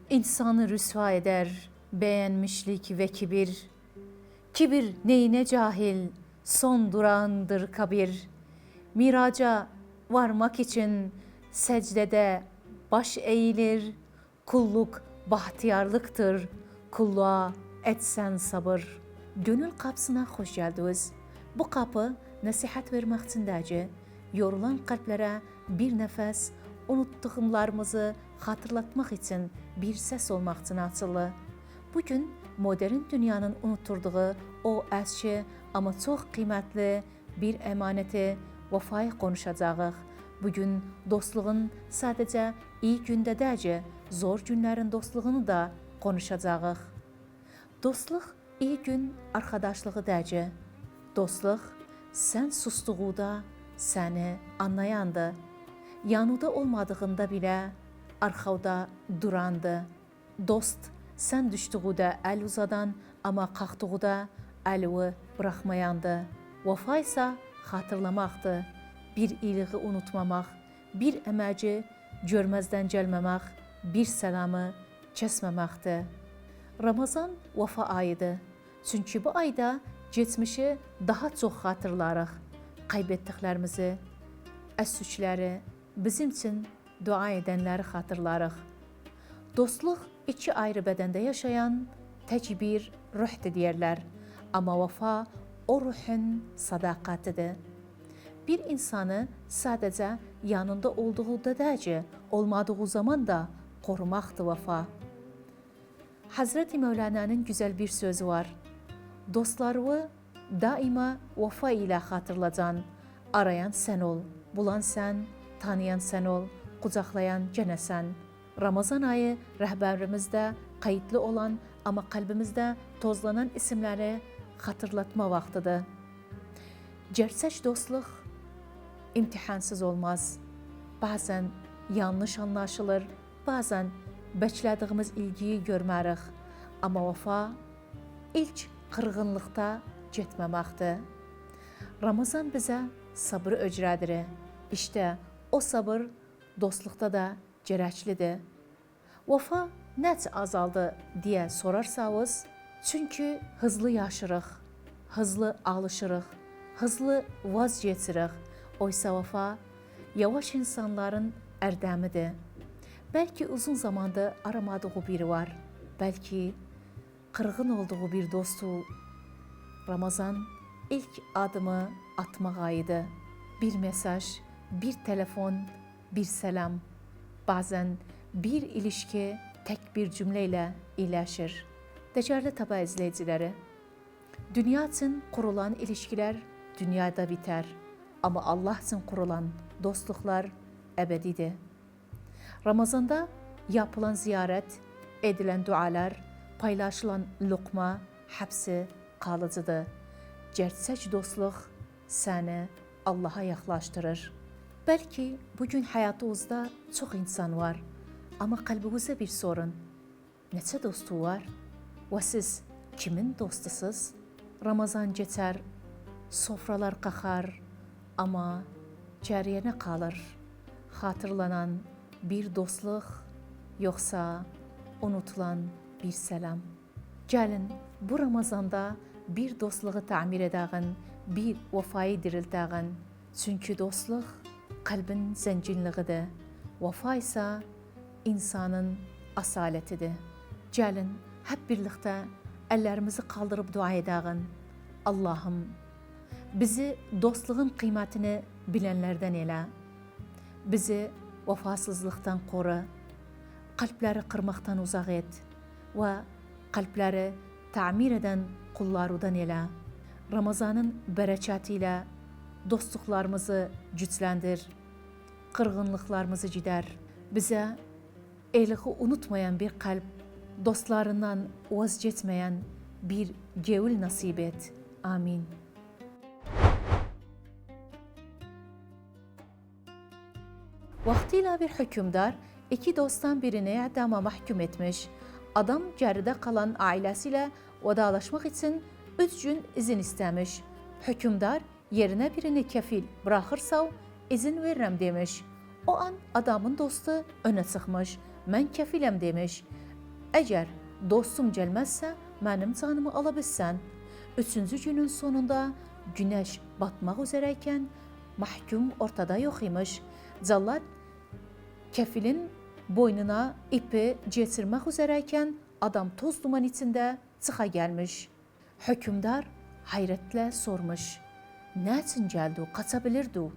İnsanı rüsva eder beğenmişlik ve kibir. Kibir neyine cahil, son durağındır kabir. Miraca varmak için secdede baş eğilir. Kulluk bahtiyarlıktır, kulluğa etsen sabır. Gönül kapısına hoş geldiniz. Bu kapı nasihat vermek için değil, yorulan kalplere bir nefes, unuttuklarımızı hatırlatmak için bir ses olmak için açılı. Bugün modern dünyanın unutturduğu o eski ama çok kıymetli bir emaneti, vefayı konuşacağıq. Bugün dostluğun sadece iyi günde değil, zor günlerin dostluğunu da konuşacağıq. Dostluq iyi gün arkadaşlığı değil. Dostluq sen sustuğuda seni anlayandı. Yanında olmadığında bile arkada durandı. Dost sen düştüğüde el uzadan ama kalktığı elini bırakmayandı. Vefa ise hatırlamaktı. Bir iyiliği unutmamak, bir əməci görməzdən gəlməmək, bir səlamı kəsməməkdir. Ramazan vefa ayıdır. Çünkü bu ayda geçmişi daha çok hatırlarıq. Kaybettiklerimizi, əs-süçləri, bizim için dua edenleri hatırlarıq. Dostluq iki ayrı bədəndə yaşayan tək bir ruhdur deyərlər. Amma vefa o ruhun sadaqatıdır. Bir insanı sadece yanında olduğu da değil, olmadığı zaman da korumaqdır vefa. Hazreti Mevlana'nın güzel bir sözü var. Dostlarını daima vefa ile hatırlacan, arayan sen ol, bulan sen, tanıyan sen ol, kucaklayan gene sen. Ramazan ayı rəhbərimizdə kayıtlı olan ama kalbimizde tozlanan isimleri hatırlatma vaktidir. Gerçək dostluq imtihansız olmaz. Bazen yanlış anlaşılır, bazen beklədiyimiz ilgiyi görmərik. Amma vefa ilk qırğınlıqda getməməkdir. Ramazan bizə sabrı öcrədir. İşte o sabır dostluqda da gərəklidir. Vefa nəç azaldı deyə sorarsanız, çünkü hızlı yaşırıq, hızlı alışırıq, hızlı vazgeçirik. Oysa vefa yavaş insanların erdemidir. Belki uzun zamanda aramadığı biri var. Belki kırgın olduğu bir dostu. Ramazan ilk adımı atmaq ayıdır. Bir mesaj, bir telefon, bir selam. Bazen bir ilişki tek bir cümleyle iyileşir. Değerli Taba izleyicileri, dünya için kurulan ilişkiler dünyada biter. Ama Allah için kurulan dostluklar ebedidir. Ramazanda yapılan ziyaret, edilen dualar, paylaşılan lokma hepsi kalıcıdır. Gerçək dostluq səni Allah'a yaklaştırır. Belki bugün hayatınızda çok insan var ama kalbinizde bir sorun. Neçə dostu var? Ve siz kimin dostusunuz? Ramazan geçer, sofralar qalxar ama cəriyənə qalır. Hatırlanan bir dostluq yoksa unutulan bir selam. Gəlin bu Ramazanda bir dostluğu tamir edəğin, bir vefayı diriltəğin. Çünkü dostluq kalbin zənginliğidir. Vefa ise insanın asaletidir. Gəlin hep birlikte ellerimizi kaldırıp dua edəğin. Allah'ım bizi dostluğun kıymetini bilenlerden elə. Bizi vefasızlıktan koru. Kalpleri kırmaktan uzak et. Ve kalpleri tamir eden kullarından elə. Ramazanın bereketiyle dostluklarımızı güçlendir. Kırgınlıklarımızı gider. Bize eyliği unutmayan bir kalp, dostlarından vazgeçmeyen bir gevül nasip et. Amin. Vaktiyle bir hükümdar iki dosttan birini idama mahkum etmiş. Adam geride kalan ailesiyle vedalaşmak için 3 gün izin istemiş. Hükümdar yerine birini kefil bırakırsa izin veririm demiş. O an adamın dostu öne çıkmış. Ben kefilem demiş. Əgər dostum gəlməzsə, mənim canımı ala bilsən. 3-cü günün sonunda günəş batmaq üzərəykən mahkum ortada yox imiş. Cəllad kəfilin boynuna ipi keçirmək üzərəykən adam toz duman içində çıxa gəlmiş. Hökümdar hayrətlə sormuş. Nə üçün gəldi, qaça bilirdi?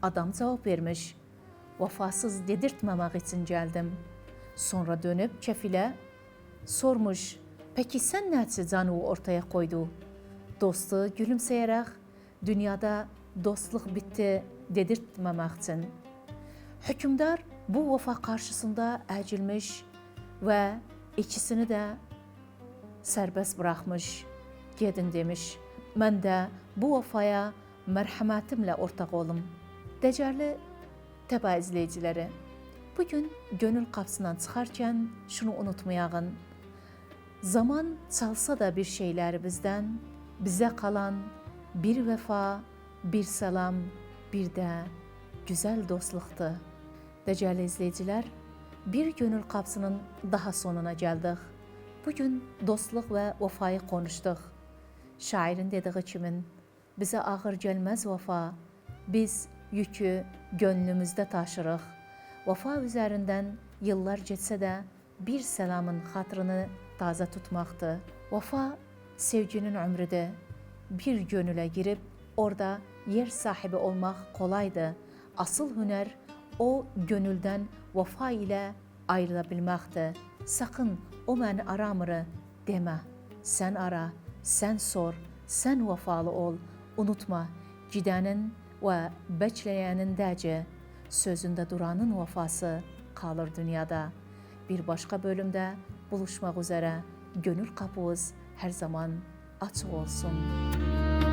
Adam cavab vermiş. Vəfasız dedirtməmək üçün gəldim. Sonra dönüb kəfilə sormuş. Peki sən nə üçün canı ortaya qoydu? Dostu gülümsəyərək dünyada dostluq bitdi dedirtməmək üçün. Hökümdar bu vəfa qarşısında əcilmiş və ikisini də sərbəst buraxmış. Gedin demiş. Mən də bu vəfaya mərhəmətimlə ortaq olum. Dəcərli təbə izləyiciləri, bugün gönül qapısından çıxarkən şunu unutmayağın. Zaman çalsa da bir şeyləri bizdən, bizə qalan bir vəfa, bir salam, bir də gözəl dostluqdur. Dəcərli izləyicilər, bir gönül qapısının daha sonuna gəldik. Bugün dostluq və vəfayı konuşduq. Şairin dediği kimin, bizə ağır gəlməz vəfa, biz yükü gönlümüzdə taşırıq. Vəfa üzərindən yıllar geçsə də bir səlamın xatrını taze tutmaqdır. Vəfa sevginin ömrüdür. Bir gönülə girib orada yer sahibi olmaq kolaydır. Asıl hünər o gönüldən vəfa ilə ayrıla bilməkdir. Sakın o məni aramır demə. Sən ara, sən sor, sən vəfalı ol. Unutma, gidənin və bəkləyənin dəci, sözündə duranın vəfası qalır dünyada. Bir başqa bölümdə buluşmaq üzərə, gönül qapımız hər zaman açıq olsun.